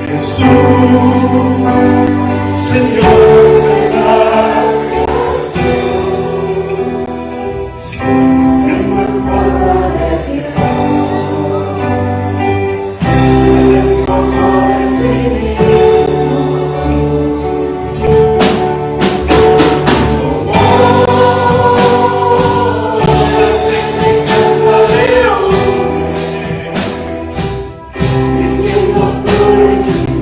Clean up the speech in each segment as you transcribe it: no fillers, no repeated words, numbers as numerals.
Jesús, Señor de la creación, siempre en forma de Dios, se despojó de sí mismo, tomó la semejanza de hombre, y siendo puro y sin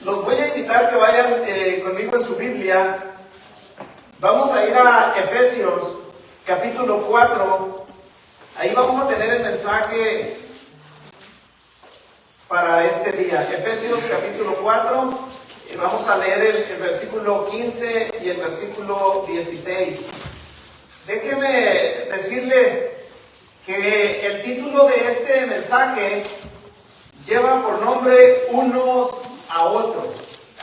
Los voy a invitar que vayan conmigo en su Biblia. Vamos a ir a Efesios, capítulo 4. Ahí vamos a tener el mensaje para este día. Efesios, capítulo 4. Vamos a leer el versículo 15 y el versículo 16. Déjeme decirle que el título de este mensaje lleva por nombre unos a otros,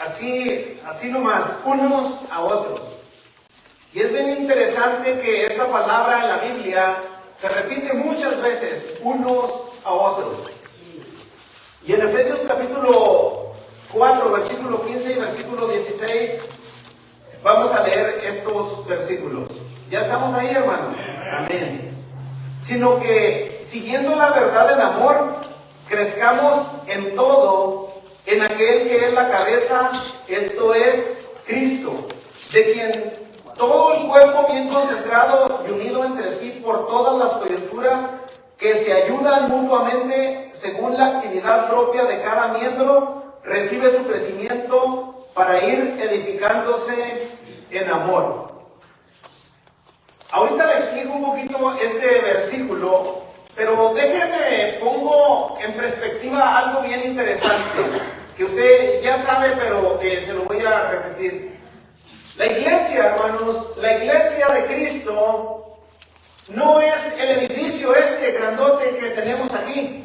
así nomás, unos a otros. Y es bien interesante que esta palabra en la Biblia se repite muchas veces, unos a otros. Y en Efesios capítulo 4, versículo 15 y versículo 16, vamos a leer estos sino que siguiendo la verdad en amor, crezcamos en todo en aquel que es la cabeza, esto es Cristo, de quien todo el cuerpo bien concentrado y unido entre sí por todas las coyunturas que se ayudan mutuamente según la actividad propia de cada miembro, recibe su crecimiento para ir edificándose en amor. Ahorita le explico un poquito este versículo, pero déjeme pongo en perspectiva algo bien interesante, que usted ya sabe, pero se lo voy a repetir. La iglesia, hermanos, la iglesia de Cristo no es el edificio este grandote que tenemos aquí.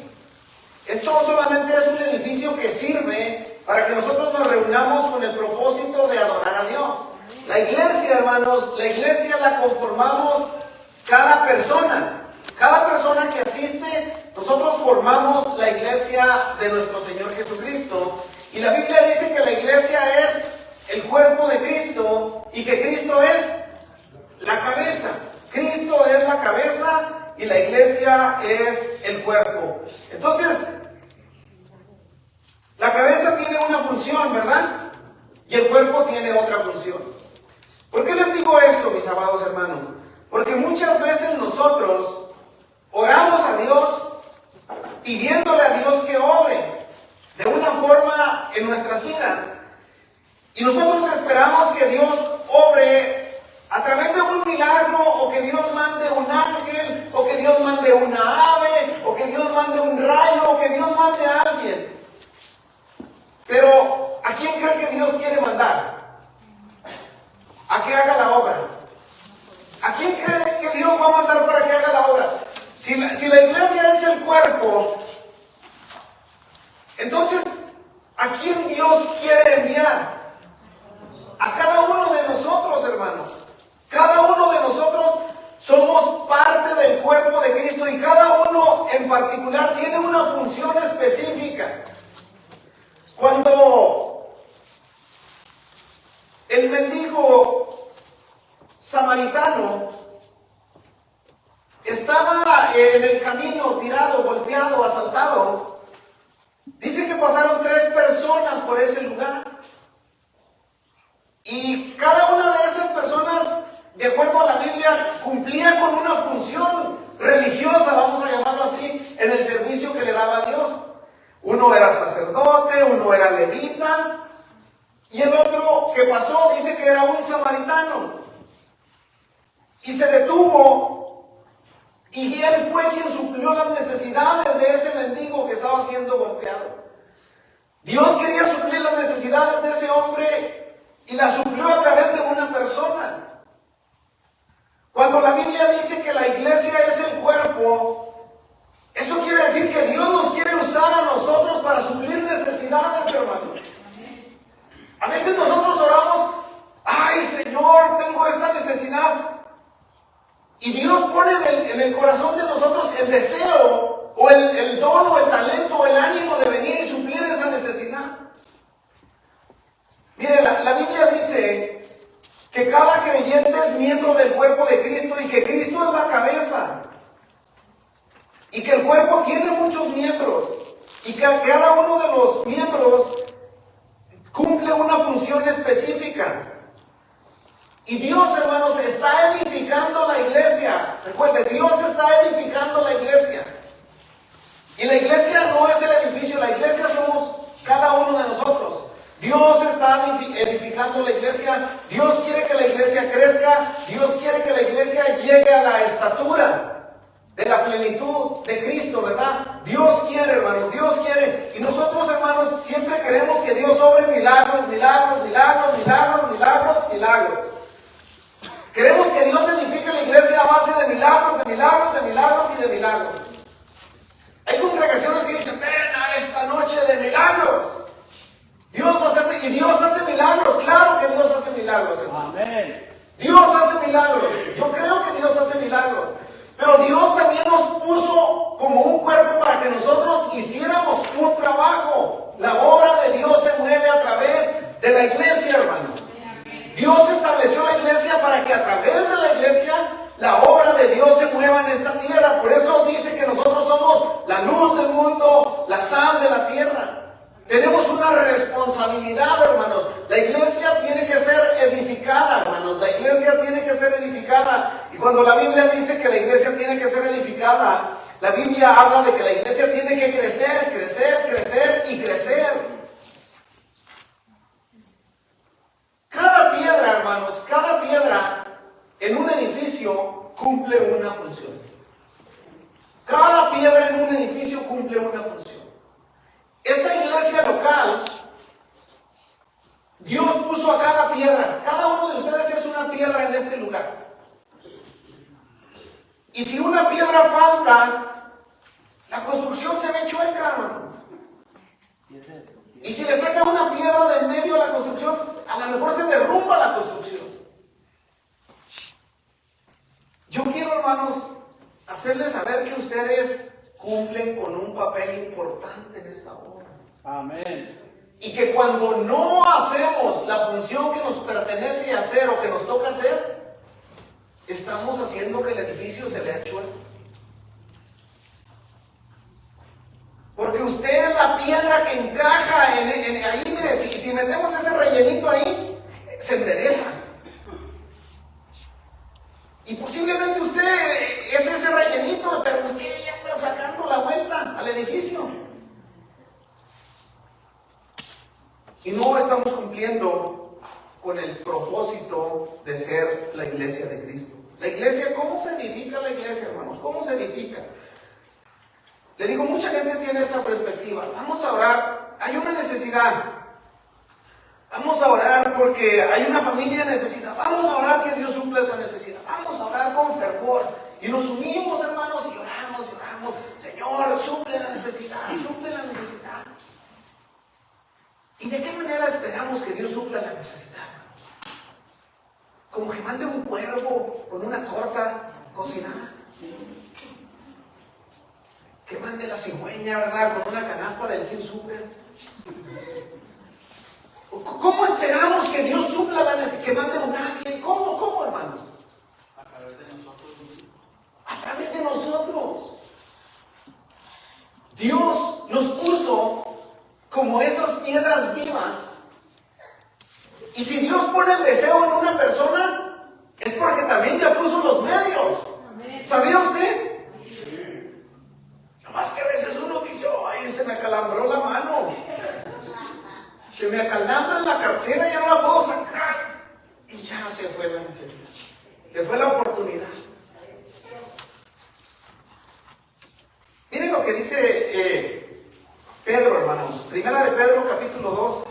Esto solamente es un edificio que sirve para que nosotros nos reunamos con el propósito de adorar a Dios. La iglesia, hermanos, la iglesia la conformamos cada persona. Cada persona que asiste, nosotros formamos la iglesia de nuestro Señor Jesucristo. Y la Biblia dice que la iglesia es el cuerpo de Cristo y que Cristo es la cabeza. Cristo es la cabeza y la iglesia es el cuerpo. Entonces, la cabeza tiene una función, ¿verdad? Y el cuerpo tiene otra función. ¿Por qué les digo esto, mis amados hermanos? Porque muchas veces nosotros oramos a Dios pidiéndole a Dios que obre de una forma en nuestras vidas. Y nosotros esperamos que Dios obre a través de un milagro, o que Dios mande un ángel, o que Dios mande una ave, o que Dios mande un rayo, o que Dios mande a alguien. Pero, ¿a quién cree que Dios quiere mandar? A que haga la obra. ¿A quién cree que Dios va a mandar para que haga la obra? Si la iglesia es el cuerpo, entonces, ¿a quién Dios quiere enviar? A cada uno de nosotros, hermano. Cada uno de nosotros somos parte del cuerpo de Cristo y cada uno en particular tiene una función específica. Cuando el mendigo samaritano estaba en el camino tirado, golpeado, asaltado, dice que pasaron 3 personas por ese lugar. Y cada una de esas personas, de acuerdo a la Biblia, cumplía con una función religiosa, vamos a llamarlo así, en el servicio que le daba a Dios. Uno era sacerdote, uno era levita, y el otro que pasó dice que era un samaritano. Y se detuvo, y él fue quien suplió las necesidades de ese mendigo que estaba siendo golpeado. Dios quería suplir las necesidades de ese hombre y la suplió a través de una persona. Cuando la Biblia dice que la iglesia es el cuerpo, eso quiere decir que Dios nos quiere usar a nosotros para suplir necesidades, hermanos. A veces nosotros oramos, ay Señor, tengo esta necesidad. Y Dios pone en el corazón de nosotros el deseo, o el don, o el talento, o el ánimo de venir y suplir esa necesidad. Mire, la Biblia dice que cada creyente es miembro del cuerpo de Cristo y que Cristo es la cabeza. Y que el cuerpo tiene muchos miembros y que cada uno de los miembros cumple una función específica. Y Dios, hermanos, está edificando la iglesia. Recuerde, Dios está edificando la iglesia. Y la iglesia no es el edificio, la iglesia somos cada uno de nosotros. Dios está edificando la iglesia. Dios quiere que la iglesia crezca. Dios quiere que la iglesia llegue a la estatura de la plenitud de Cristo, ¿verdad? Dios quiere, hermanos, Dios quiere. Y nosotros, hermanos, siempre queremos que Dios obre milagros, milagros, milagros, milagros, milagros, milagros. Queremos que Dios edifique la iglesia a base de milagros, de milagros, de milagros y de milagros. Hay congregaciones que dicen, ven a esta noche de milagros. Dios va a hacer, y Dios hace milagros, claro que Dios hace milagros, hermano. Amén. Dios hace milagros, yo creo que Dios hace milagros. Pero Dios también nos puso como un cuerpo para que nosotros hiciéramos un trabajo. La obra de Dios se mueve a través de la iglesia, hermanos. Dios estableció la iglesia para que a través de la iglesia la obra de Dios se mueva en esta tierra. Por eso cuando la Biblia dice que la iglesia tiene que ser edificada, la Biblia habla de que la iglesia tiene que crecer, crecer, crecer y crecer. Cada piedra, hermanos, cada piedra en un edificio cumple una función. Cada piedra en un edificio cumple una función. Esta iglesia local, Dios puso a cada piedra. Cada uno de ustedes es una piedra en este lugar. Y si una piedra falta, la construcción se ve chueca, hermano. Y si le saca una piedra de en medio a la construcción, a lo mejor se derrumba la construcción. Yo quiero, hermanos, hacerles saber que ustedes cumplen con un papel importante en esta obra. Amén. Y que cuando no hacemos la función que nos pertenece hacer o que nos toca hacer, estamos haciendo que el edificio se vea chueco. Porque usted es la piedra que encaja ahí, mire, si metemos ese rellenito ahí, se endereza. Y posiblemente usted es ese rellenito, pero usted ya está sacando la vuelta al edificio. Y no estamos cumpliendo con el propósito de ser la iglesia de Cristo. La iglesia, ¿cómo se edifica la iglesia, hermanos? ¿Cómo se edifica? Le digo, mucha gente tiene esta perspectiva. Vamos a orar, hay una necesidad. Vamos a orar porque hay una familia necesitada. Vamos a orar que Dios suple esa necesidad. Vamos a orar con fervor. Y nos unimos, hermanos, y oramos, y oramos. Señor, suple la necesidad, suple la necesidad. ¿Y de qué manera esperamos que Dios supla la necesidad? Como que mande un cuervo con una torta cocinada. Que mande la cigüeña, ¿verdad? Con una canasta del King Super. ¿Cómo esperamos que Dios supla la necesidad? Que mande un ángel. ¿Cómo, hermanos? A través de nosotros. A través de nosotros. Dios nos puso como esas piedras vivas. Y si Dios pone el deseo en una persona, es porque también ya puso los medios. ¿Sabía usted? Nomás que a veces uno dice, ay, se me acalambró la mano. Se me acalambra en la cartera, ya no la puedo sacar. Y ya se fue la necesidad. Se fue la oportunidad. Miren lo que dice Pedro, hermanos. Primera de Pedro, capítulo 2.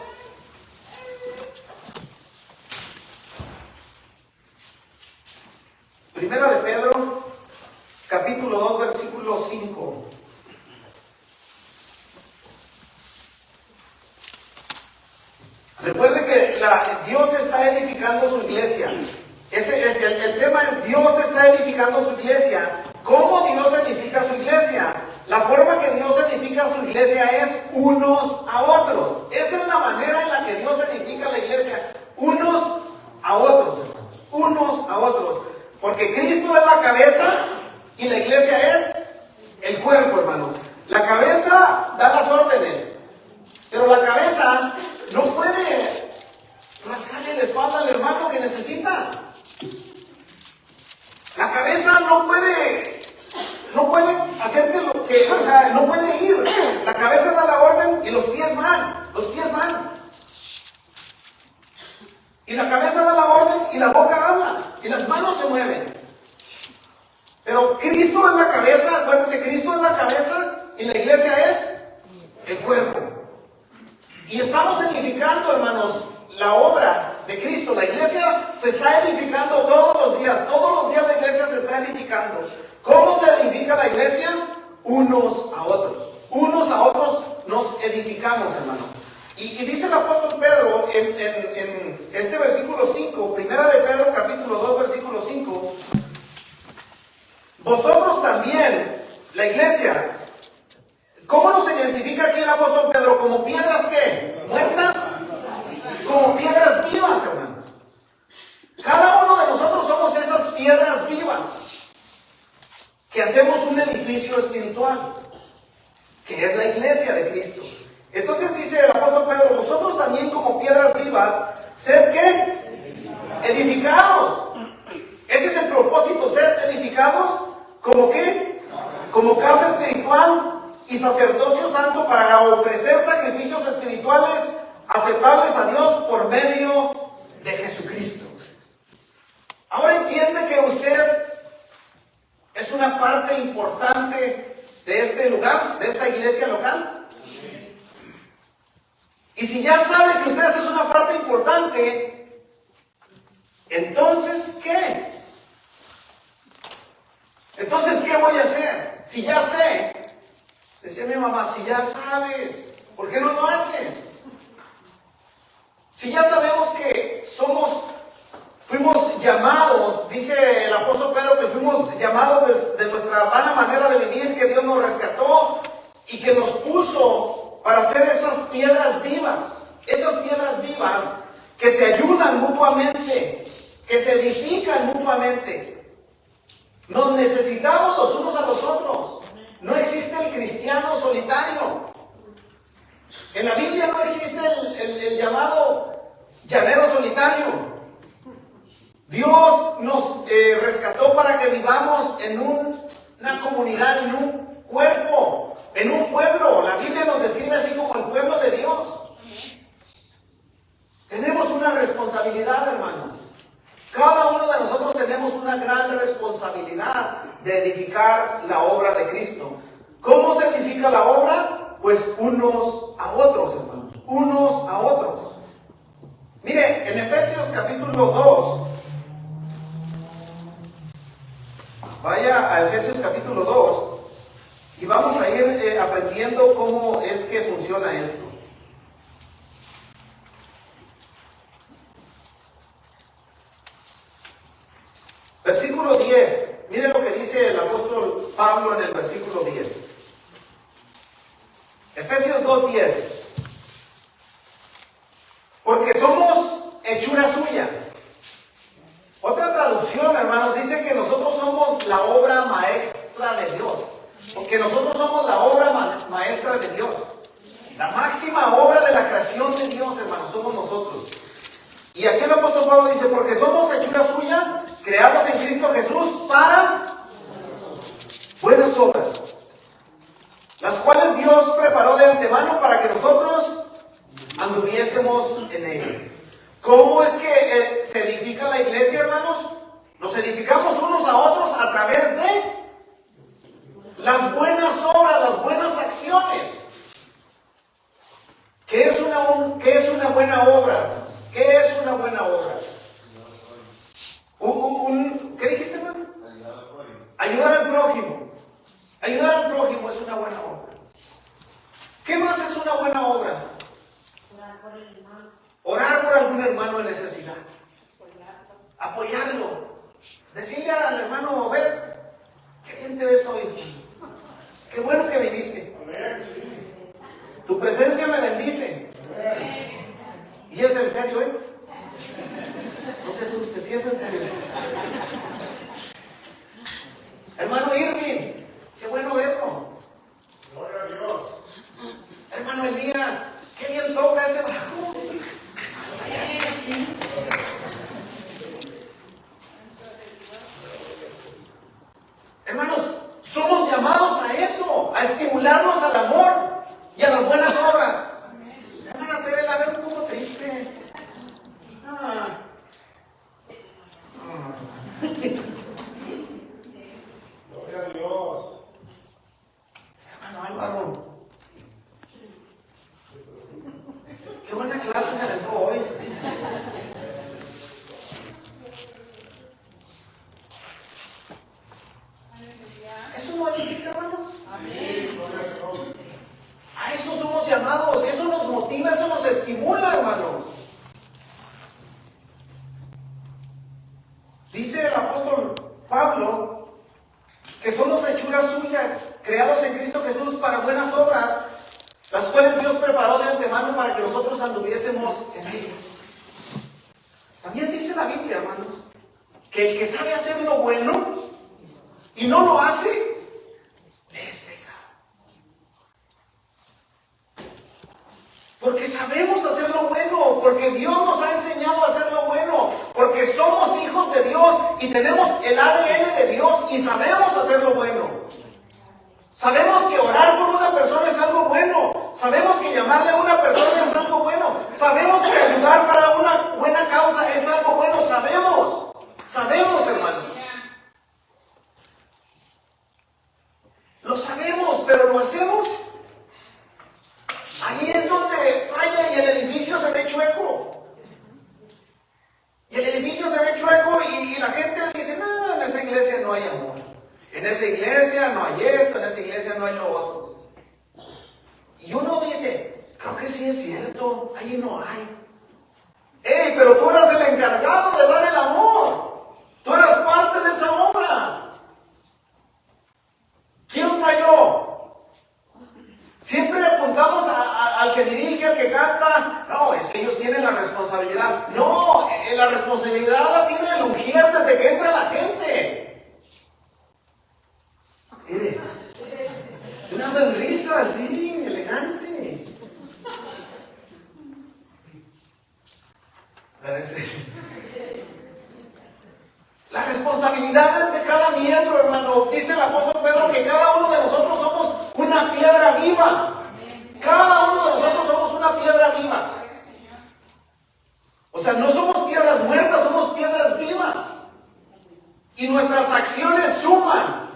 Primera de Pedro, capítulo 2, versículo 5. Recuerde que Dios está edificando su iglesia. El tema es Dios está edificando su iglesia. ¿Cómo Dios edifica su iglesia? La forma que Dios edifica su iglesia es unos a otros. Esa es la manera en la que Dios edifica la iglesia. Unos a otros, hermanos. Unos a otros. Porque Cristo es la cabeza y la iglesia es el cuerpo, hermanos. La cabeza da las órdenes, pero la cabeza no puede rascarle la espalda al hermano que necesita. La cabeza no puede hacer no puede ir. La cabeza da la orden y los pies van. Y la cabeza da la orden y la boca habla. Y las manos se mueven. Pero Cristo es la cabeza, acuérdense, Cristo es la cabeza y la iglesia es el cuerpo. Y estamos edificando, hermanos, la obra de Cristo. La iglesia se está edificando todos los días la iglesia se está edificando. ¿Cómo se edifica la iglesia? Unos a otros nos edificamos, hermanos. Y dice el apóstol Pedro en este versículo 5, primera de Pedro capítulo 2, versículo 5, vosotros también, la iglesia, ¿cómo nos identifica aquí el apóstol Pedro? ¿Como piedras qué? ¿Muertas? Como piedras vivas, hermanos. Cada uno de nosotros somos esas piedras vivas que hacemos un edificio espiritual, que es la iglesia de Cristo. Entonces dice el apóstol Pedro, vosotros también como piedras vivas, sed ¿qué? Edificados Ese es el propósito, ser edificados como ¿qué? Como casa espiritual y sacerdocio santo para ofrecer sacrificios espirituales aceptables a Dios por medio de Jesucristo. Ahora entiende que usted es una parte importante de este lugar, de esta iglesia local. Y si ya sabe que usted es una parte importante, entonces ¿qué? Entonces ¿qué voy a hacer? Si ya sé, decía mi mamá, si ya sabes, ¿por qué no lo haces? Si ya sabemos que fuimos llamados, dice el apóstol Pedro, que fuimos llamados de nuestra vana manera de vivir, que Dios nos rescató y que nos puso para hacer esas piedras vivas que se ayudan mutuamente, que se edifican mutuamente. Nos necesitamos los unos a los otros. No existe el cristiano solitario. En la Biblia no existe el llamado llanero solitario. Dios nos rescató para que vivamos en una comunidad, en un cuerpo, en un pueblo. La Biblia nos describe así como el pueblo de Dios. Tenemos una responsabilidad, hermanos. Cada uno de nosotros tenemos una gran responsabilidad de edificar la obra de Cristo. ¿Cómo se edifica la obra? Pues unos a otros, hermanos. Unos a otros. Mire, en Efesios capítulo 2. Vaya a Efesios capítulo 2 y vamos a ir aprendiendo cómo es que funciona esto. Versículo 10. Mire lo que dice el apóstol Pablo en el versículo 10. Efesios 2:10. Porque somos hechura suya. Otra traducción, hermanos, dice que nosotros somos la obra maestra de Dios. Porque nosotros somos la obra maestra de Dios. La máxima obra de la creación de Dios, hermanos, somos nosotros. Y aquí el apóstol Pablo dice, porque somos hechura suya, creados en Cristo Jesús para buenas obras, las cuales Dios preparó de antemano para que nosotros anduviésemos en ellas. ¿Cómo es que se edifica la iglesia, hermanos? Nos edificamos unos a otros a través de las buenas obras, las buenas acciones. ¿Qué es una buena obra, hermanos? ¿Qué es una buena obra? ¿Qué dijiste, hermano? Ayudar al prójimo. Ayudar al prójimo es una buena obra. ¿Qué más es una buena obra? Orar por algún hermano en necesidad. Apoyarlo. Decirle al hermano, ver, qué bien te ves hoy. Qué bueno que viniste. Tu presencia me bendice. ¿Y es en serio, No te asustes, si es en serio. Hermano Irving, qué bueno verlo. Gloria a Dios. Hermano Elías, qué bien toca ese bajo. Hasta allá sí, así. Hermanos, somos llamados a eso, a estimularnos al amor y a las buenas obras. Hermana Tere, la veo un poco triste. Gloria a Dios. Hermano Álvaro, qué buena clase se aventó hoy. ¿Eso no edifica, hermanos? Amén. Gloria a Dios. A eso somos llamados, eso nos motiva, eso nos estimula, hermanos. Dice el apóstol Pablo que somos hechura suya, creados en Cristo Jesús para buenas obras, las cuales Dios preparó de antemano para que nosotros anduviésemos en ellas. También dice la Biblia, hermanos, que el que sabe hacer lo bueno y no lo hace, le es pecado. Porque sabemos hacer lo bueno, porque Dios nos ha enseñado a hacer lo bueno, porque somos hijos de Dios y tenemos el ADN de Dios y sabemos hacer lo bueno. Sabemos que orar por una persona es algo bueno. Sabemos que llamarle a una persona es algo bueno. Sabemos que ayudar para una buena causa es algo bueno. Sabemos, hermano. Lo sabemos, pero lo hacemos. Ahí es donde falla y el edificio se ve chueco. Y el edificio se ve chueco y la gente dice, no, en esa iglesia no hay amor. En esa iglesia no hay esto, en esa iglesia no hay lo otro. Y uno dice, creo que sí es cierto, ahí no hay. ¡Ey, pero tú eras el encargado de dar el amor! ¡Tú eras parte de esa obra! ¿Quién falló? Siempre le apuntamos al que dirige, al que canta. No, es que ellos tienen la responsabilidad. No, la responsabilidad la tiene el ungir desde que entra la gente. Mire, una sonrisa así, elegante. La responsabilidad es de cada miembro, hermano. Dice el apóstol Pedro que cada uno de nosotros somos una piedra viva. Cada uno de nosotros somos una piedra viva. O sea, no somos piedras muertas, somos piedras vivas. Y nuestras acciones suman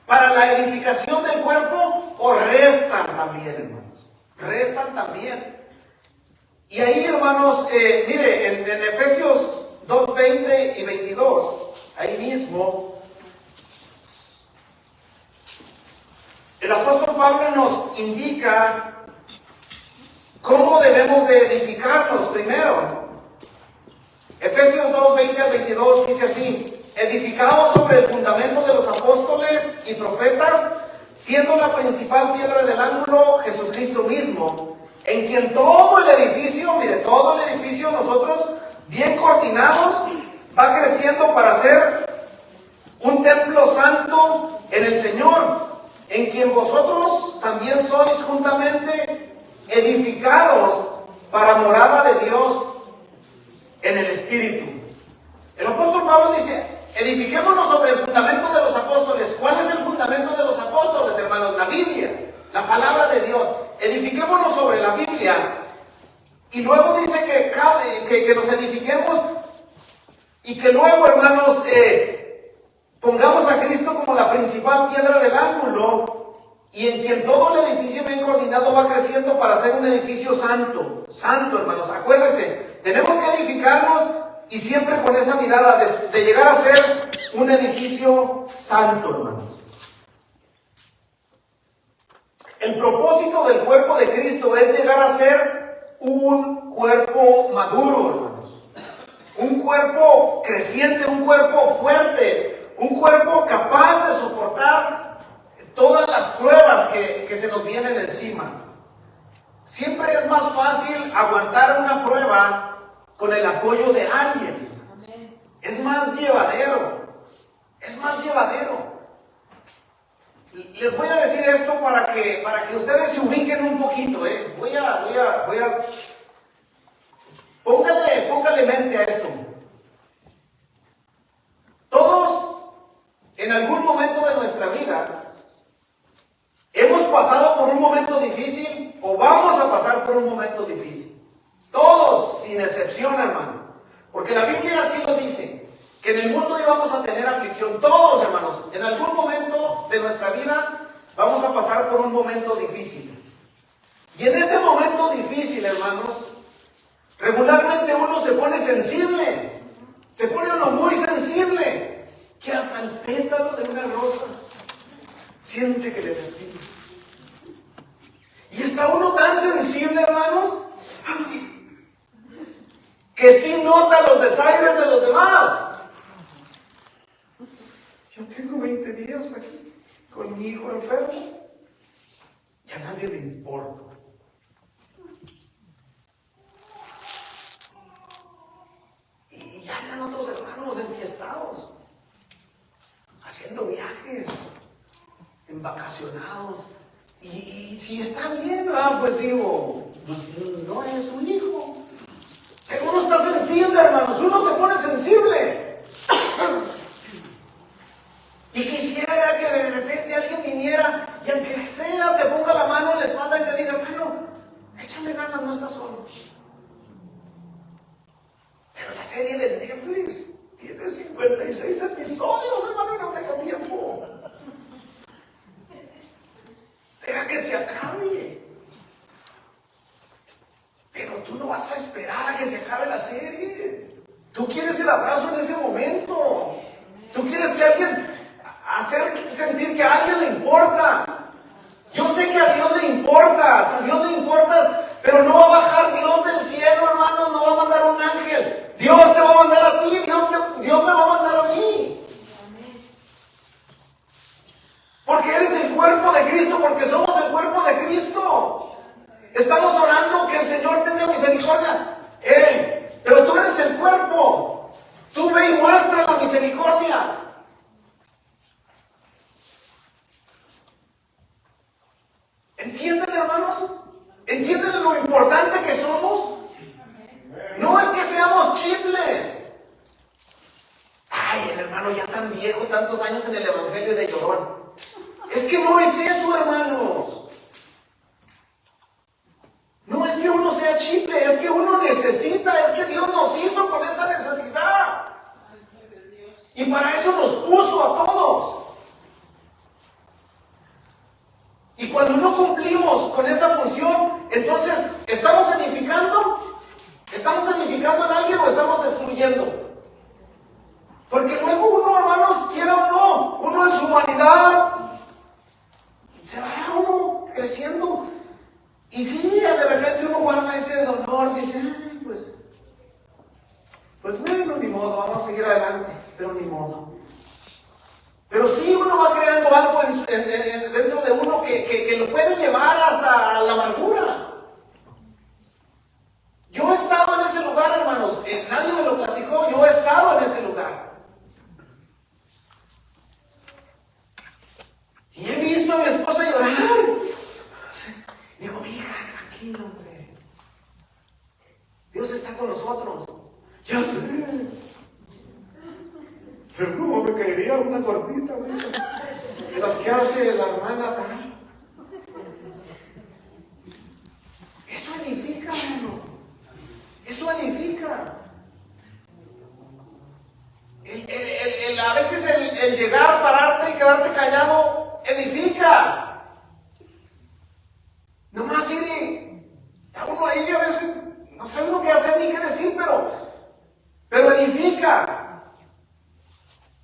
para la edificación del cuerpo o restan también, hermanos. Restan también. Y ahí, hermanos, mire, en Efesios 2, 20 y 22, ahí mismo, el apóstol Pablo nos indica cómo debemos de edificarnos primero. Efesios 2, 20 al 22 dice así: edificados sobre el fundamento de los apóstoles y profetas, siendo la principal piedra del ángulo Jesucristo mismo, en quien todo el edificio, mire, todo el edificio, nosotros bien coordinados, va creciendo para ser un templo santo en el Señor, en quien vosotros también sois juntamente edificados para morada de Dios en el Espíritu. El apóstol Pablo dice, edifiquémonos sobre el fundamento de los apóstoles. ¿Cuál es el fundamento de los apóstoles, hermanos? La Biblia, la palabra de Dios. Edifiquémonos sobre la Biblia. Y luego dice que nos edifiquemos y que luego, hermanos, pongamos a Cristo como la principal piedra del ángulo, y en quien todo el edificio bien coordinado va creciendo para ser un edificio santo. Santo, hermanos. Acuérdense, tenemos que edificarnos y siempre con esa mirada de llegar a ser un edificio santo, hermanos. El propósito del cuerpo de Cristo es llegar a ser un cuerpo maduro, hermanos. Un cuerpo creciente, un cuerpo fuerte, un cuerpo capaz de soportar todas las pruebas que se nos vienen encima. Siempre es más fácil aguantar una prueba con el apoyo de alguien. Es más llevadero. Es más llevadero. Les voy a decir esto para que ustedes se ubiquen un poquito, Voy a póngale mente a esto. Todos, en algún momento de nuestra vida, hemos pasado por un momento difícil o vamos a pasar por un momento difícil. Todos, sin excepción, hermano. Porque la Biblia así lo dice, que en el mundo íbamos a tener aflicción. Todos, hermanos, en algún momento de nuestra vida vamos a pasar por un momento difícil. Y en ese momento difícil, hermanos, regularmente uno se pone sensible. Se pone uno muy sensible, que hasta el pétalo de una rosa siente que le lastima. Y está uno tan sensible, hermanos, que sí nota los desaires de los demás. Yo tengo 20 días aquí con mi hijo enfermo y a nadie le importa. Y ya andan otros hermanos enfiestados, haciendo viajes, en vacacionados. Y si está bien, pues digo, pues no es un hijo. Pero uno está sensible, hermanos, uno se pone sensible. día te ponga la mano en la espalda y te diga, hermano, échale ganas, no estás solo. Pero la serie de Netflix tiene 56 episodios, hermano, y no tengo tiempo. Deja que se acabe. Pero tú no vas a esperar a que se acabe la serie. Tú quieres el abrazo en ese momento. Tú quieres que alguien, hacer sentir que a alguien le importas. Yo sé que a Dios le importas, pero no va a bajar Dios del cielo, hermanos, no va a mandar un ángel. Dios te va a mandar a ti, Dios me va a mandar a mí. Porque eres el cuerpo de Cristo, porque somos el cuerpo de Cristo. Estamos orando que el Señor tenga misericordia. Pero tú eres el cuerpo. Tú ve y muestra la misericordia. ¿Entienden, hermanos? ¿Entienden lo importante que somos? No es que seamos chiples. Ay, el hermano ya tan viejo, tantos años en el evangelio de llorón. Es que no es eso, hermanos. No es que uno sea chiple, es que uno necesita, es que Dios nos hizo con esa necesidad. Y para eso nos puso a todos. Y cuando no cumplimos con esa función, entonces, ¿estamos edificando? ¿Estamos edificando en alguien o estamos destruyendo? Porque luego uno, hermanos, quiera o no, uno en su humanidad, se va uno creciendo. Y sí, de repente uno guarda ese dolor, dice, ay, pues bueno, ni modo, vamos a seguir adelante, pero ni modo. Pero sí uno va creando algo dentro de uno que lo puede llevar hasta la amargura. Yo he estado en ese lugar, hermanos, nadie me lo platicó, yo he estado en ese lugar. Y he visto a mi esposa llorar. Digo, mi hija, tranquila, hombre. Dios está con nosotros. Ya sé. Pero ¿cómo me caería una gordita, de las que hace la hermana tal? Eso edifica, hermano. Eso edifica. A veces el llegar, pararte y quedarte callado edifica. Nomás ir a uno ahí a veces no sabe uno qué hacer ni qué decir, pero edifica.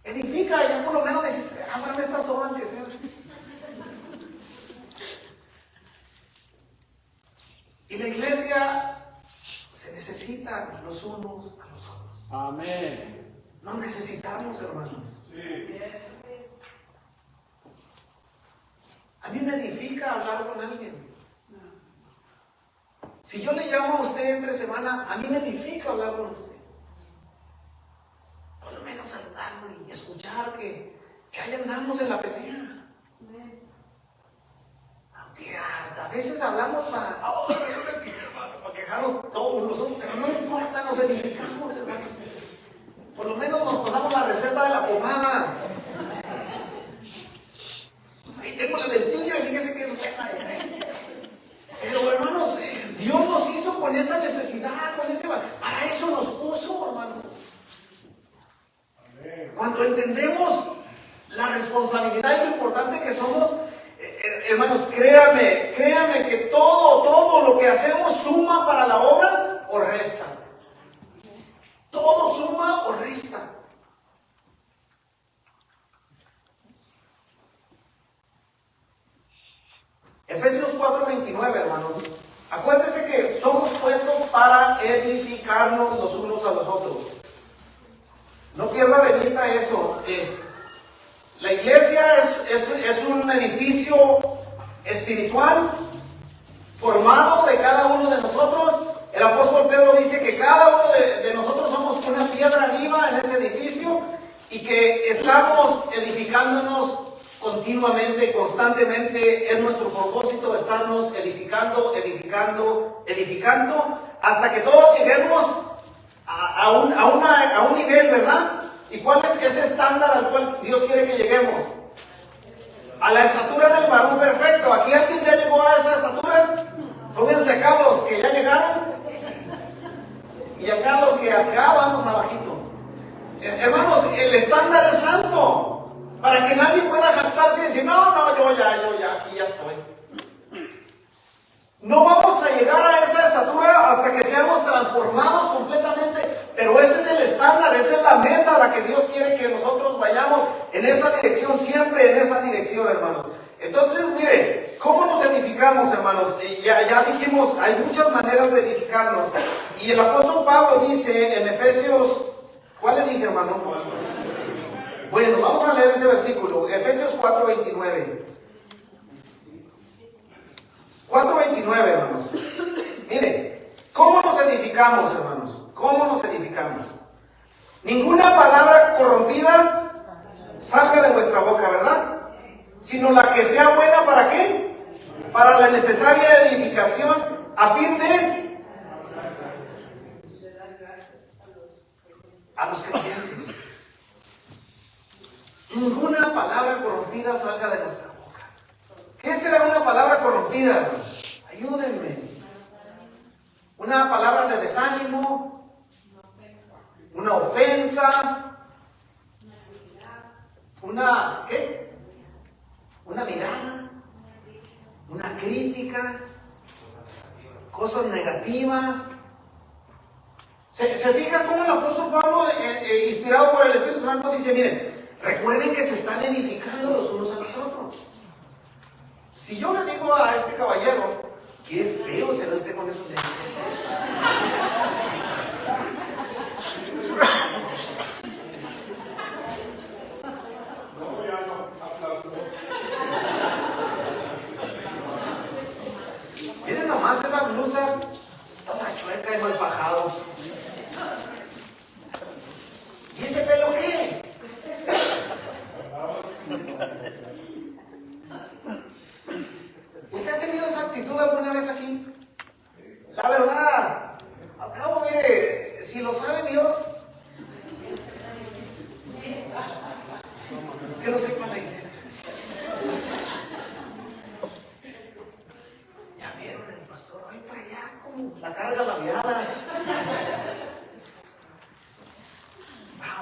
Edifica, ya por lo menos dices, ábrame esta soda aunque sea. Y la iglesia se necesita los unos a los otros. Amén. Nos necesitamos, hermanos. Sí. A mí me edifica hablar con alguien. Si yo le llamo a usted entre semana, a mí me edifica hablar con usted. Por lo menos saludarlo y escuchar que ahí andamos en la pelea. Aunque a veces hablamos para quejarnos todos nosotros, pero no importa, nos edificamos, hermano. Por lo menos nos pasamos la receta de la pomada. Ahí tengo la del tigre, fíjese que es buena. Pero hermanos, Dios nos hizo con esa necesidad, para eso nos puso, hermanos. Cuando entendemos la responsabilidad y lo importante que somos, hermanos, créame que todo lo que hacemos suma para la obra o resta. Todo suma o resta. Efesios 4:29, hermanos. Acuérdense que somos puestos para edificarnos los unos a los otros. No pierda de vista eso. La iglesia es un edificio espiritual formado de cada uno de nosotros. El apóstol Pedro dice que cada uno de nosotros somos una piedra viva en ese edificio y que estamos edificándonos continuamente, constantemente. Es nuestro propósito estarnos edificando hasta que todos lleguemos a un nivel, ¿verdad? ¿Y cuál es ese estándar al cual Dios quiere que lleguemos? A la estatura del varón perfecto. Aquí alguien edificamos, hermanos? Ya dijimos, hay muchas maneras de edificarnos. Y el apóstol Pablo dice en Efesios, ¿cuál le dije, hermano? Bueno, vamos a leer ese versículo, Efesios 4:29. 4:29, hermanos. Mire, ¿cómo nos edificamos, hermanos? ¿Cómo nos edificamos? Ninguna palabra corrompida salga de vuestra boca, ¿verdad? Sino la que sea buena, ¿para qué? Para la necesaria edificación, a fin de a los creyentes. Ninguna palabra corrompida salga de nuestra boca. ¿Qué será una palabra corrompida, hermanos? Ayúdenme. Una palabra de desánimo, una ofensa, una, ¿qué? Una mirada, una crítica, cosas negativas. ¿Se fijan cómo el apóstol Pablo, inspirado por el Espíritu Santo, dice, miren, recuerden que se están edificando los unos a los otros? Si yo le digo a este caballero, qué feo se ve usted con esos lentes. No, ya no, aplastó. Miren nomás esa blusa, toda chueca y mal fajado. ¿Y ese pelo qué? ¿Usted ha tenido esa actitud alguna vez aquí? La verdad, al cabo, mire, si lo sabe Dios, que lo sepa la iglesia. Ya vieron el pastor, ahí para allá, como la carga labiada.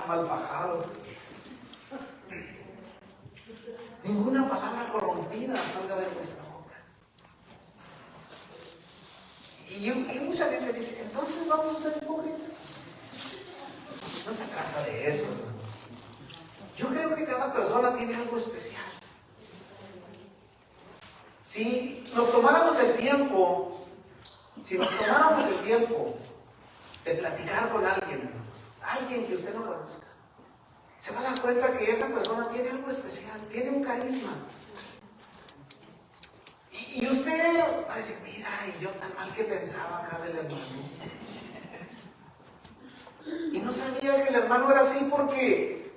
Mal fajado. Ninguna palabra corrompida salga de nuestra boca. Y mucha gente dice, entonces vamos a ser hipócritas. No se trata de eso. Yo creo que cada persona tiene algo especial. Si nos tomáramos el tiempo de platicar con alguien que usted no conozca, se va a dar cuenta que esa persona tiene algo especial, tiene un carisma. Y usted va a decir, mira, y yo tan mal que pensaba acá del hermano. Y no sabía que el hermano era así porque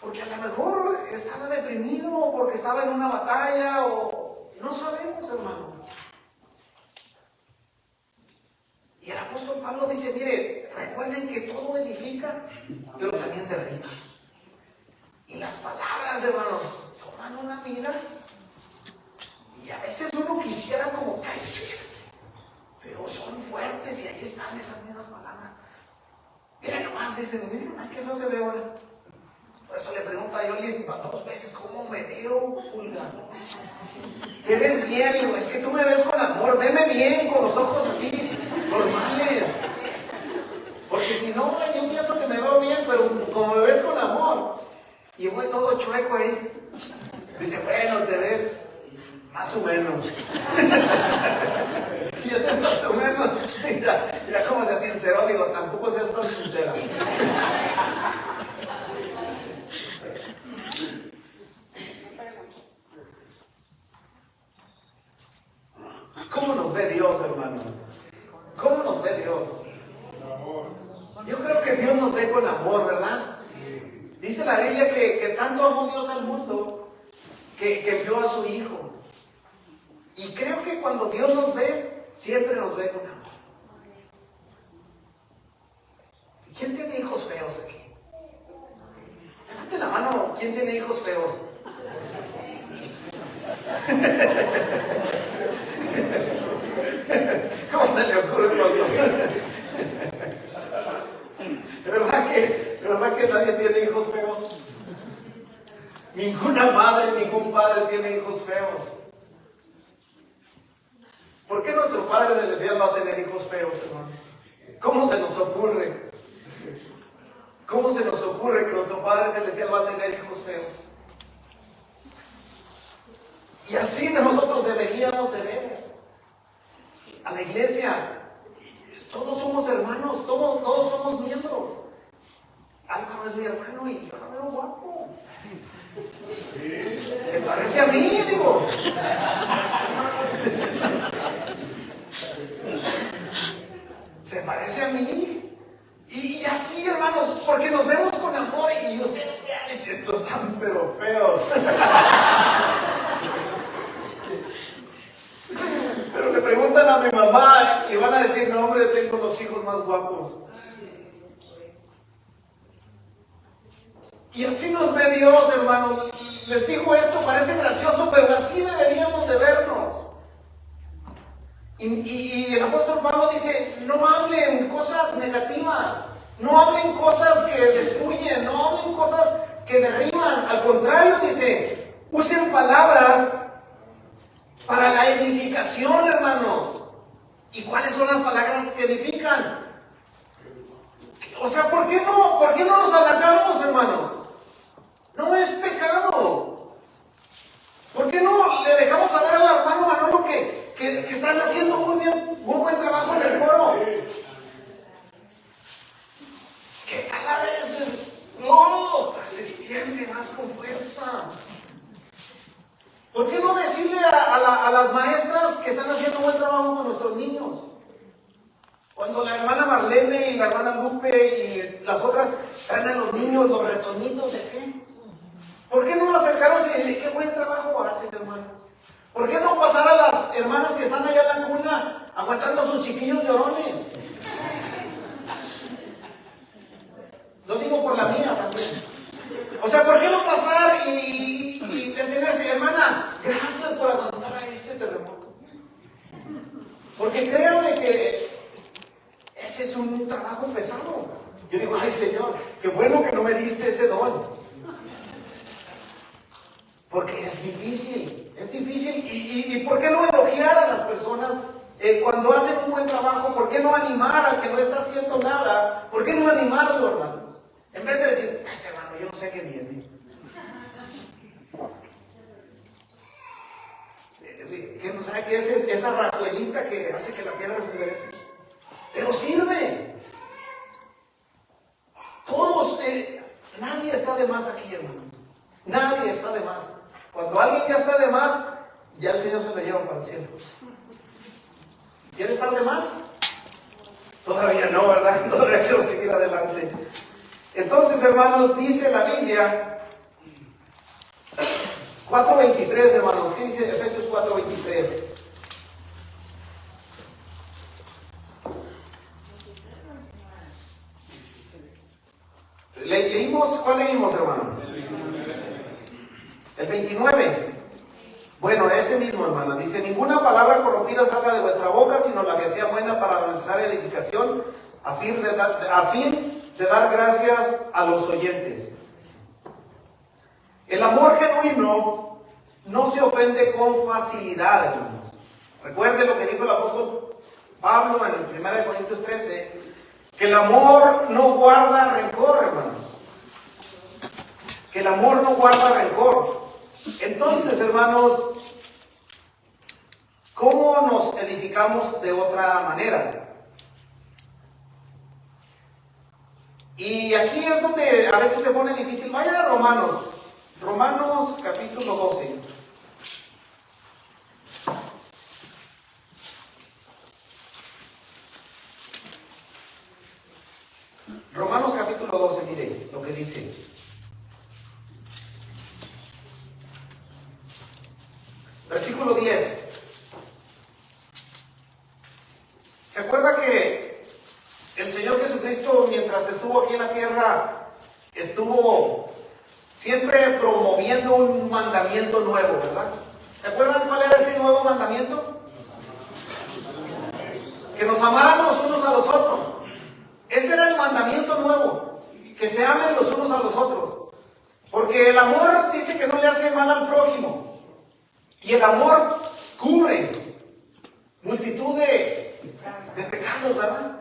a lo mejor estaba deprimido, o porque estaba en una batalla, o no sabemos, hermano. Y el apóstol Pablo dice, mire, recuerden que todo edifica, pero también derriba. Y las palabras, hermanos, toman una vida. Y a veces uno quisiera como caer, pero son fuertes y ahí están esas mismas palabras. Miren nomás, dicen, miren nomás que no se ve ahora. Por eso le pregunto a Yoli 2 veces, ¿cómo me veo, Pulga? ¿Te ves bien? Digo, es que tú me ves con amor, veme bien, con los ojos así, normales. Porque si no, yo pienso que me veo bien, pero como me ves con amor, y voy todo chueco ahí. Dice, bueno, te ves más o menos. Y ese más o menos, ya como se sinceró, digo, tampoco seas tan sincera. ¿Cómo nos ve Dios, hermano? ¿Cómo nos ve Dios? Yo creo que Dios nos ve con amor, ¿verdad? Dice la Biblia que tanto amó Dios al mundo que envió a su Hijo. Y creo que cuando Dios nos ve, siempre nos ve con amor. ¿Quién tiene hijos feos aquí? Levante la mano, ¿quién tiene hijos feos? ¿Cómo se le ocurre, pastor? ¿Verdad que nadie tiene hijos feos? Ninguna madre, ningún padre tiene hijos feos. ¿Por qué nuestro Padre Celestial va a tener hijos feos, hermano? ¿Cómo se nos ocurre? ¿Cómo se nos ocurre que nuestro Padre Celestial va a tener hijos feos? Y así nosotros deberíamos de ver. la iglesia. Todos somos hermanos, todos somos miembros. Álvaro es mi hermano y yo lo veo guapo. Se parece a mí, digo. Se parece a mí. Y así, hermanos, porque nos vemos con amor y ustedes vean, estos están pero feos. Pero le preguntan a mi mamá y van a decir, no hombre, tengo los hijos más guapos. Y así nos ve Dios, hermanos. Les digo esto, parece gracioso, pero así deberíamos de vernos. Y el apóstol Pablo dice, no hablen cosas negativas, no hablen cosas que destruyen, no hablen cosas que derriban. Al contrario, dice, usen palabras para la edificación, hermanos. ¿Y cuáles son las palabras que edifican? O sea, ¿por qué no nos halagamos, hermanos? No es pecado. ¿Por qué no le dejamos saber al hermano Manolo que están haciendo muy buen trabajo en el coro? Que cada vez se extiende más con fuerza. ¿Por qué no decirle a las maestras que están haciendo buen trabajo con nuestros niños? Cuando la hermana Marlene y la hermana Lupe y las otras traen a los niños los retoñitos de fe. ¿Por qué no acercarnos y decir qué buen trabajo hacen, hermanos? ¿Por qué no pasar a las hermanas que están allá en la cuna aguantando a sus chiquillos llorones? Lo digo por la mía también. O sea, ¿por qué no pasar y detenerse? Hermana, gracias por aguantar a este terremoto. Porque créanme que ese es un trabajo pesado. Yo digo, ay Señor, qué bueno que no me diste ese don. Porque es difícil. ¿Y por qué no elogiar a las personas cuando hacen un buen trabajo? ¿Por qué no animar al que no está haciendo nada? ¿Por qué no animarlo, hermanos? En vez de decir, ay hermano, yo no sé qué viene. Que no sabe qué es esa rajuelita que hace que la piedra se enderece. Pero sirve. Todos, nadie está de más aquí, hermanos. Nadie está de más. Cuando alguien ya está de más, ya el Señor se lo lleva para el cielo. ¿Quiere estar de más? Todavía no, ¿verdad? Todavía quiero seguir adelante. Entonces, hermanos, dice la Biblia 4:23, hermanos. ¿Qué dice Efesios 4:23? ¿Leímos? ¿Cuál leímos, hermano? El 29. Bueno, ese mismo, hermano. Dice, ninguna palabra corrompida salga de vuestra boca, sino la que sea buena para la necesaria edificación, a fin de dar gracias a los oyentes. El amor genuino no se ofende con facilidad, hermanos. Recuerde lo que dijo el apóstol Pablo en el 1 Corintios 13, que el amor no guarda rencor, hermanos. Que el amor no guarda rencor. Entonces, hermanos, ¿cómo nos edificamos de otra manera? Y aquí es donde a veces se pone difícil. Vaya a Romanos capítulo 12. Romanos capítulo 12, mire lo que dice. Versículo 10. ¿Se acuerda que el Señor Jesucristo, mientras estuvo aquí en la tierra, estuvo siempre promoviendo un mandamiento nuevo, ¿verdad? ¿Se acuerdan cuál era ese nuevo mandamiento? Que nos amáramos unos a los otros. Ese era el mandamiento nuevo, que se amen los unos a los otros. Porque el amor dice que no le hace mal al prójimo. Y el amor cubre multitud de pecados, ¿verdad?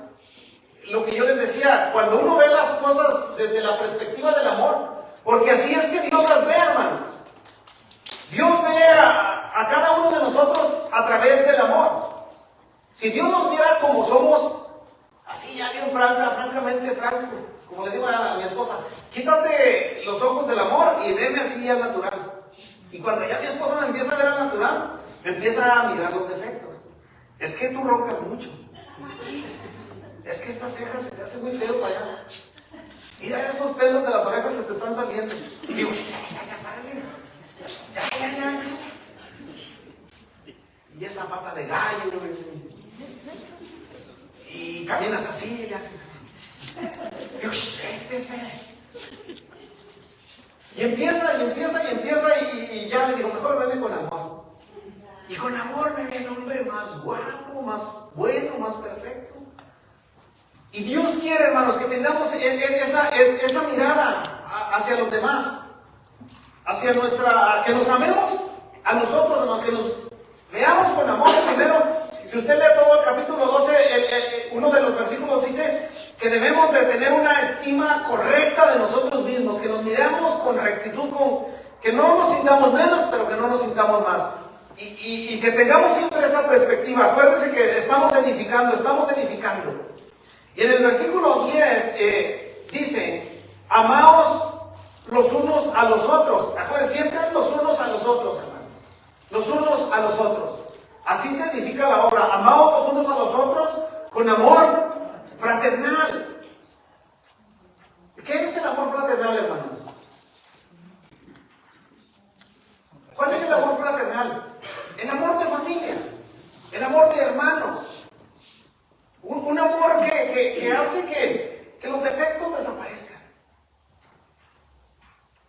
Lo que yo les decía, cuando uno ve las cosas desde la perspectiva del amor, porque así es que Dios las ve, hermanos. Dios ve a cada uno de nosotros a través del amor. Si Dios nos viera como somos, así ya bien francamente franco, como le digo a mi esposa, quítate los ojos del amor y veme así al natural. Y cuando ya mi esposa me empieza a ver al natural, me empieza a mirar los defectos. Es que tú roncas mucho. Es que estas cejas se te hacen muy feo para allá. Mira, esos pelos de las orejas se te están saliendo. Y digo, ya. Y esa pata de gallo. Y caminas así, ya. Digo, y empieza, y ya le digo, mejor veme con amor. Y con amor me ve el hombre más guapo, más bueno, más perfecto. Y Dios quiere, hermanos, que tengamos esa mirada hacia los demás, hacia que nos amemos a nosotros, hermanos, que nos veamos con amor primero. Si usted lee todo el capítulo 12, uno de los versículos dice que debemos de tener una estima correcta de nosotros mismos, que nos miremos con rectitud, que no nos sintamos menos, pero que no nos sintamos más. Y que tengamos siempre esa perspectiva. Acuérdense que estamos edificando. Y en el versículo 10 dice, amaos los unos a los otros. Acuérdense, siempre los unos a los otros, hermanos. Los unos a los otros. Así se edifica la obra. Amaos los unos a los otros con amor fraternal. ¿Qué es el amor fraternal, hermanos? ¿Cuál es el amor fraternal? El amor de familia, el amor de hermanos. Un amor que hace que los defectos desaparezcan.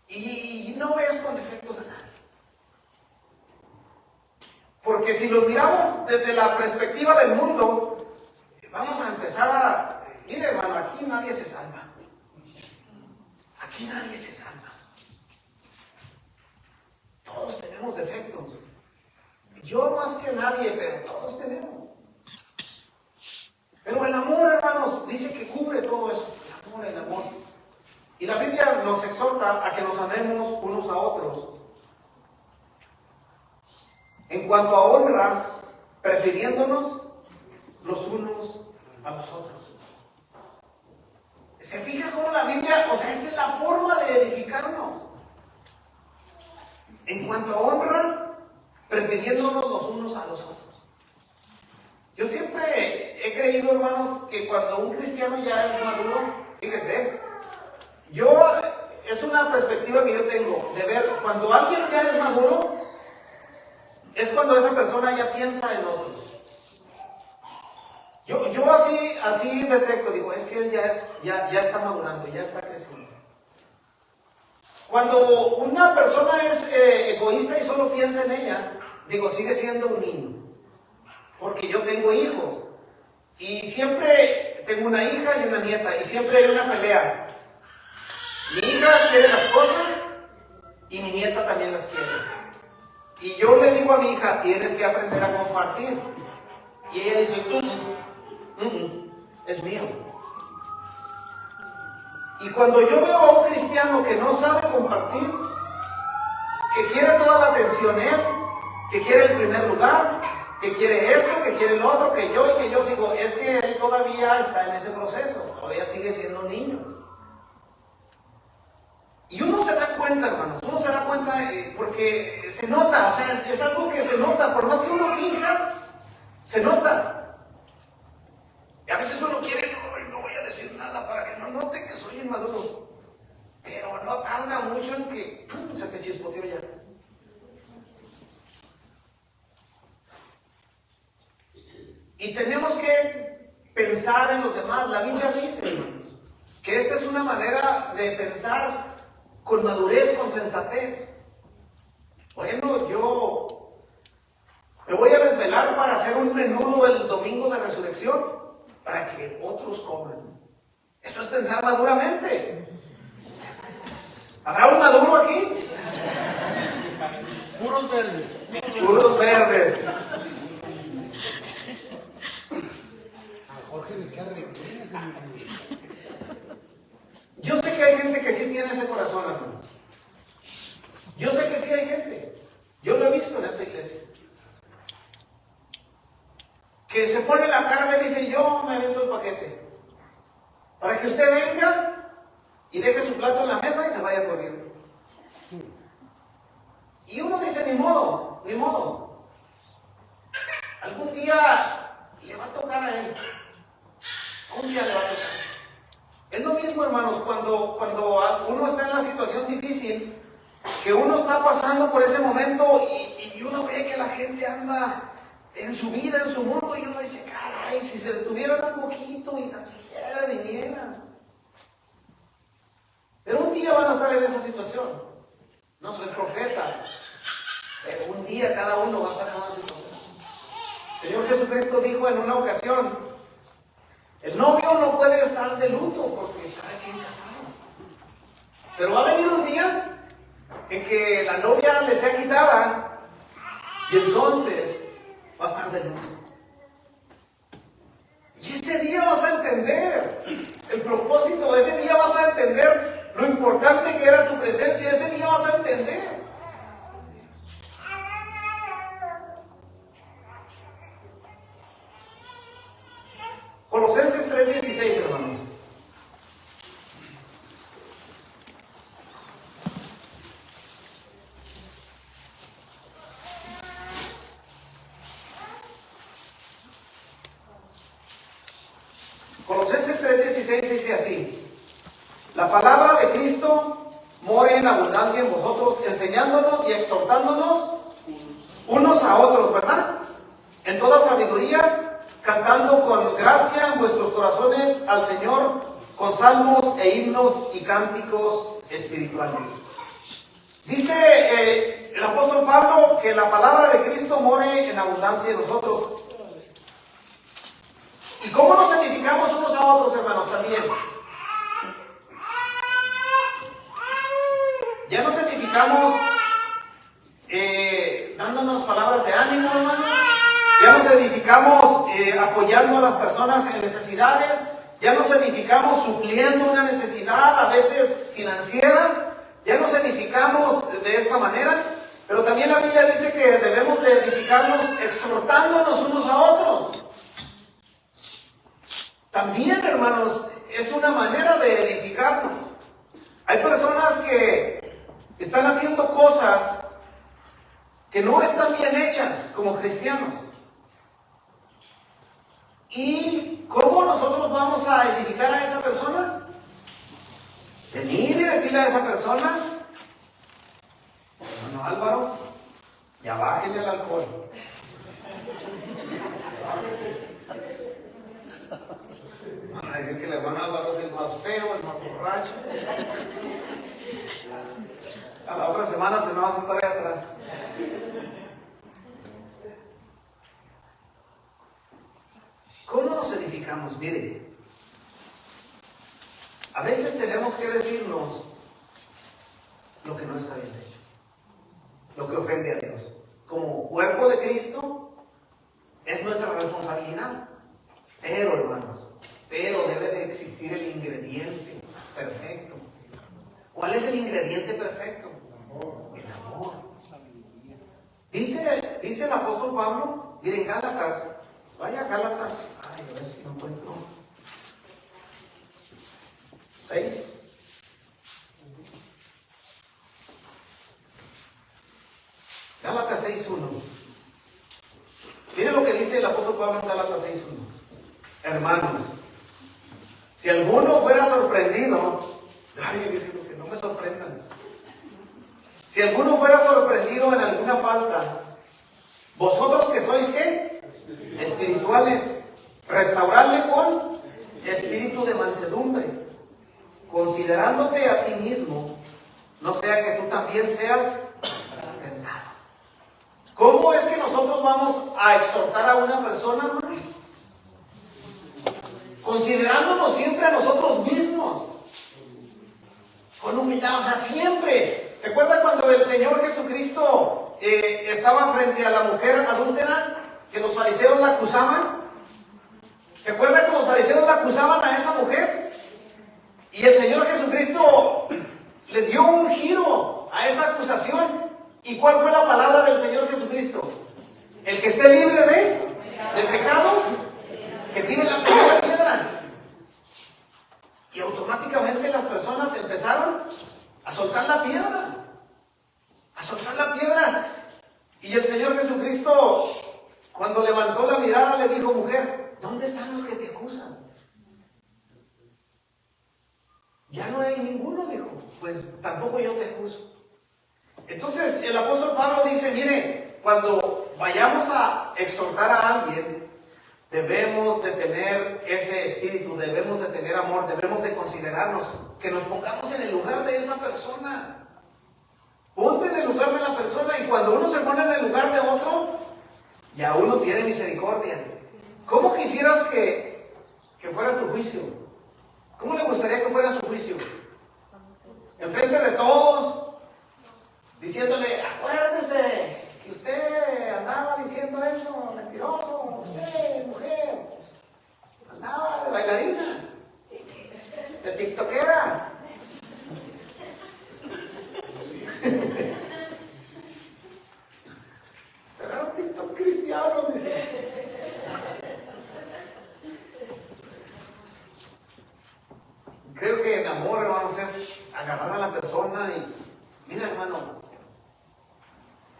Y no ves con defectos a nadie. Porque si lo miramos desde la perspectiva del mundo, vamos a empezar mire, hermano, aquí nadie se salva. Aquí nadie se salva. Todos tenemos defectos. Yo más que nadie, pero todos tenemos. Pero el amor, hermanos, dice que cubre todo eso. El amor. Y la Biblia nos exhorta a que nos amemos unos a otros. En cuanto a honra, prefiriéndonos los unos a los otros. ¿Se fija cómo la Biblia, esta es la forma de edificarnos? En cuanto a honra, prefiriéndonos los unos a los otros. Yo siempre he creído, hermanos, que cuando un cristiano ya es maduro, fíjese, es una perspectiva que yo tengo de ver, cuando alguien ya es maduro, es cuando esa persona ya piensa en otros. Yo así detecto, digo, es que él ya está madurando, ya está creciendo. Cuando una persona es egoísta y solo piensa en ella, digo, sigue siendo un niño. Porque yo tengo hijos. Y siempre tengo una hija y una nieta. Y siempre hay una pelea. Mi hija quiere las cosas y mi nieta también las quiere. Y yo le digo a mi hija, tienes que aprender a compartir. Y ella dice, es mío. Y cuando yo veo a un cristiano que no sabe compartir, que quiere toda la atención él, que quiere el primer lugar, que quiere esto, que quiere el otro, que yo digo, es que él todavía está en ese proceso, todavía sigue siendo un niño. Y uno se da cuenta, hermanos, porque se nota, es algo que se nota, por más que uno finja, se nota. Y a veces uno quiere, no voy a decir nada para que no note que soy inmaduro. Pero no tarda mucho en que se te chispoteó ya. Y tenemos que pensar en los demás. La Biblia dice, hermanos, que esta es una manera de pensar con madurez, con sensatez. Bueno, yo me voy a desvelar para hacer un menudo el domingo de resurrección, para que otros coman. Eso es pensar maduramente. ¿Habrá un maduro aquí? Puros verdes. Puros verdes. A Jorge le queda requena. Yo sé que hay gente que sí tiene ese corazón, hermano. Yo sé que sí hay gente. Yo lo he visto en esta iglesia. que se pone la carga y dice, yo me aviento el paquete. Para que usted venga y deje su plato en la mesa y se vaya corriendo. Y uno dice, ni modo, ni modo. Algún día le va a tocar a él. Un día le va a tocar. Es lo mismo, hermanos, cuando uno está en la situación difícil, que uno está pasando por ese momento y uno ve que la gente anda en su vida, en su mundo, y uno dice, caray, si se detuvieran un poquito y tan siquiera vinieran. Pero un día van a estar en esa situación. No soy profeta, pero un día cada uno va a estar en una situación. El Señor Jesucristo dijo en una ocasión, el novio no puede estar de luto porque está recién casado. Pero va a venir un día en que la novia le sea quitada y entonces va a estar de luto. Y ese día vas a entender el propósito, ese día vas a entender lo importante que era tu presencia, ese día vas a entender. Colosenses 3:16, hermanos. Colosenses 3:16 dice así: la palabra de Cristo more en abundancia en vosotros, enseñándonos y exhortándonos unos a otros, ¿verdad? En toda sabiduría, cantando con gracia en vuestros corazones al Señor, con salmos e himnos y cánticos espirituales. Dice el apóstol Pablo que la palabra de Cristo more en abundancia en nosotros. ¿Y cómo nos edificamos unos a otros, hermanos? También. Ya nos edificamos dándonos palabras de ánimo, hermanos. Ya nos edificamos apoyando a las personas en necesidades. Ya nos edificamos supliendo una necesidad, a veces financiera. Ya nos edificamos de esta manera. Pero también la Biblia dice que debemos de edificarnos exhortándonos unos a otros. También, hermanos, es una manera de edificarnos. Hay personas que están haciendo cosas que no están bien hechas como cristianos. ¿Y cómo nosotros vamos a edificar a esa persona? Venir y decirle a esa persona, bueno, Álvaro, ya bájale el alcohol. Van a decir que el hermano Álvaro es el más feo, el más borracho. A la otra semana se me va a sentar ahí atrás. ¿Cómo nos edificamos? Mire, a veces tenemos que decirnos lo que no está bien hecho, lo que ofende a Dios. Como cuerpo de Cristo, es nuestra responsabilidad. Pero, hermanos, debe de existir el ingrediente perfecto. ¿Cuál es el ingrediente perfecto? El amor. Dice el apóstol Pablo, miren, Gálatas, vaya a Gálatas, a ver si lo encuentro. 6. Gálatas 6:1. Miren lo que dice el apóstol Pablo en Gálatas 6:1. Hermanos, si alguno fuera sorprendido, que no me sorprendan. Si alguno fuera sorprendido en alguna falta, vosotros que sois ¿qué? Espirituales, restauradle con espíritu de mansedumbre, considerándote a ti mismo, no sea que tú también seas tentado. ¿Cómo es que nosotros vamos a exhortar a una persona, hermanos? Considerándonos siempre a nosotros mismos, con humildad, o sea, siempre. ¿Se acuerdan cuando el Señor Jesucristo estaba frente a la mujer adúltera, que los fariseos la acusaban? ¿Se acuerdan que los fariseos la acusaban a esa mujer? Y el Señor Jesucristo le dio un giro a esa acusación. ¿Y cuál fue la palabra del Señor Jesucristo? El que esté libre de pecado, Cuando levantó la mirada le dijo: mujer, ¿dónde están los que te acusan? Ya no hay ninguno, dijo. Pues tampoco yo te acuso. Entonces el apóstol Pablo dice: mire, cuando vayamos a exhortar a alguien, debemos de tener ese espíritu, debemos de tener amor, debemos de considerarnos, que nos pongamos en el lugar de esa persona. Ponte en el lugar de la persona, y cuando uno se pone en el lugar de otro, ya uno tiene misericordia. ¿Cómo quisieras que fuera tu juicio? ¿Cómo le gustaría que fuera su juicio? Enfrente de todos, diciéndole: acuérdese que usted andaba diciendo eso, mentiroso, usted, mujer, andaba de bailarina, de tiktokera. Pero era un tiktok cristiano, dice. Creo que en amor, hermanos, es agarrar a la persona y: mira, hermano,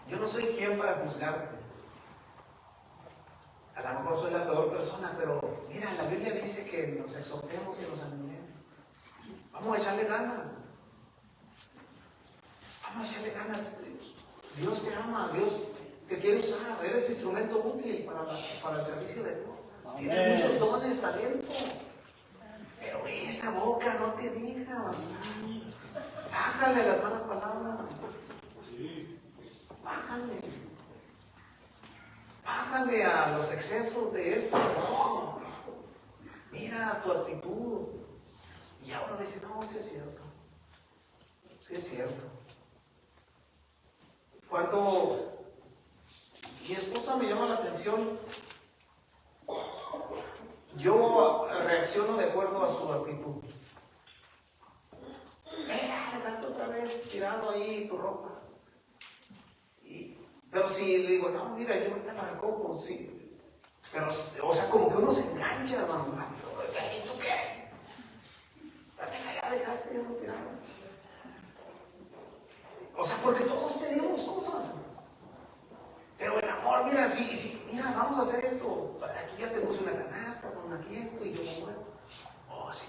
yo no soy quien para juzgarte. A lo mejor soy la peor persona, pero mira, la Biblia dice que nos exhortemos y nos animemos. Vamos a echarle ganas. Vamos a echarle ganas. Dios te ama, Dios te quiere usar. Eres instrumento útil para el servicio de Dios. Tienes muchos dones, talento. Pero esa boca no te deja avanzar. Bájale las malas palabras. Bájale. Bájale a los excesos de esto. No. Mira tu actitud. Y ahora dice: no, sí es cierto. Sí es cierto. Cuando mi esposa me llama la atención, yo reacciono de acuerdo a su actitud. Mira, dejaste otra vez tirado ahí tu ropa. Pero si le digo: no, mira, yo ahorita la recojo, sí. Pero, o sea, como que uno se engancha, hermano. ¿Y tú qué? También allá dejaste eso tirado. O sea, porque todos tenemos cosas. Pero el amor, mira, sí, mira, vamos a hacer esto. Aquí ya te puse una canasta, pon aquí esto y yo pongo esto. Oh, sí.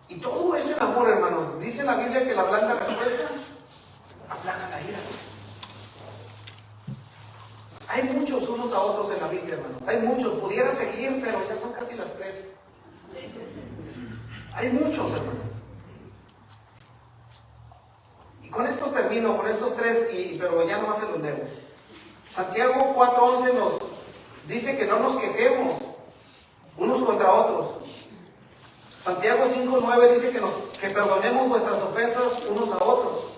Y todo es el amor, hermanos. Dice la Biblia que la blanda respuesta aplaca la ira. Hay muchos unos a otros en la Biblia, hermanos. Hay muchos. Pudiera seguir, pero ya son casi las 3. Hay muchos, hermanos. Y con estos termino, con estos 3, pero ya nomás se los leo. Santiago 4:11 nos dice que no nos quejemos unos contra otros. Santiago 5:9 dice que perdonemos nuestras ofensas unos a otros.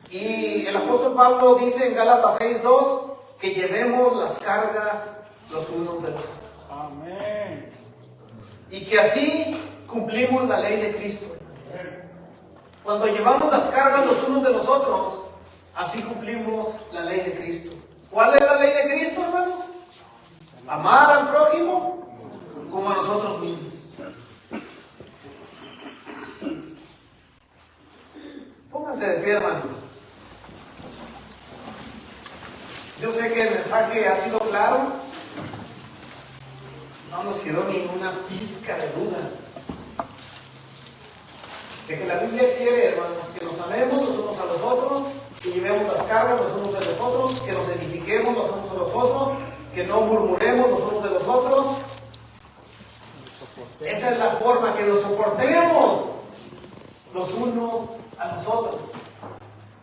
Y el apóstol Pablo dice en Gálatas 6:2 que llevemos las cargas los unos de los otros. Amén. Y que así cumplimos la ley de Cristo. Cuando llevamos las cargas los unos de los otros, así cumplimos la ley de Cristo. ¿Cuál es la ley de Cristo, hermanos? Amar al prójimo como a nosotros mismos. Pónganse de pie, hermanos. Yo sé que el mensaje ha sido claro. No nos quedó ni una pizca de duda de que la Biblia quiere, hermanos, que nos amemos los unos a los otros, que llevemos las cargas los unos de los otros, que nos edifiquemos los unos a los otros, que no murmuremos los unos de los otros. Esa es la forma, que nos soportemos los unos a los otros.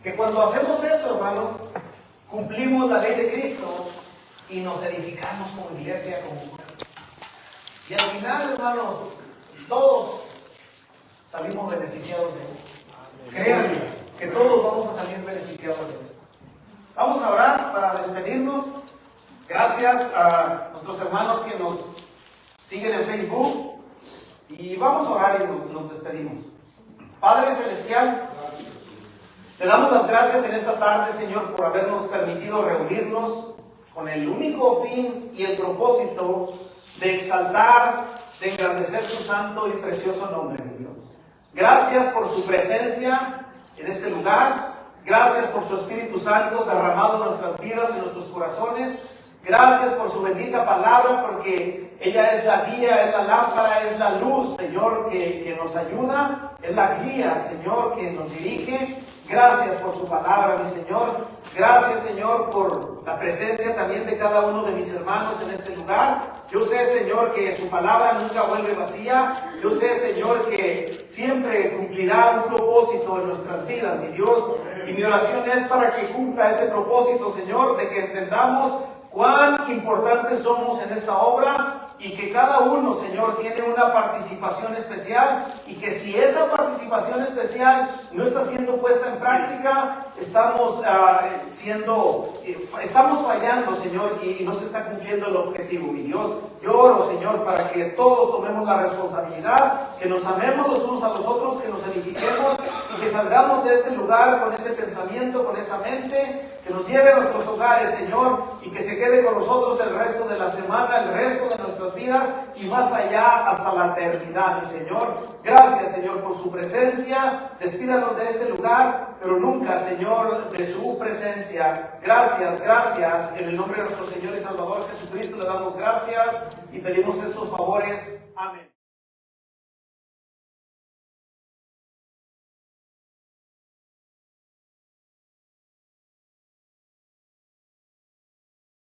Que cuando hacemos eso, hermanos, cumplimos la ley de Cristo y nos edificamos como iglesia, como pueblo. Y al final, hermanos, todos salimos beneficiados de esto. Créanme que todos vamos a salir beneficiados de esto. Vamos a orar para despedirnos. Gracias a nuestros hermanos que nos siguen en Facebook. Y vamos a orar y nos despedimos. Padre Celestial, te damos las gracias en esta tarde, Señor, por habernos permitido reunirnos con el único fin y el propósito de exaltar, de engrandecer su santo y precioso nombre, mi Dios. Gracias por su presencia en este lugar. Gracias por su Espíritu Santo derramado en nuestras vidas, en nuestros corazones. Gracias por su bendita palabra, porque ella es la guía, es la lámpara, es la luz, Señor, que nos ayuda, es la guía, Señor, que nos dirige. Gracias por su palabra, mi Señor. Gracias, Señor, por la presencia también de cada uno de mis hermanos en este lugar. Yo sé, Señor, que su palabra nunca vuelve vacía. Yo sé, Señor, que siempre cumplirá un propósito en nuestras vidas, mi Dios. Y mi oración es para que cumpla ese propósito, Señor, de que entendamos cuán importantes somos en esta obra y que cada uno, Señor, tiene una participación especial, y que si esa participación especial no está siendo puesta en práctica, estamos fallando, Señor, y no se está cumpliendo el objetivo, mi Dios. Yo oro, Señor, para que todos tomemos la responsabilidad, que nos amemos los unos a los otros, que nos edifiquemos y que salgamos de este lugar con ese pensamiento, con esa mente, que nos lleve a nuestros hogares, Señor, y que se quede con nosotros el resto de la semana, el resto de nuestras vidas y más allá hasta la eternidad, mi Señor. Gracias, Señor, por su presencia. Despídanos de este lugar, pero nunca, Señor, de su presencia. Gracias, gracias. En el nombre de nuestro Señor y Salvador Jesucristo le damos gracias y pedimos estos favores. Amén.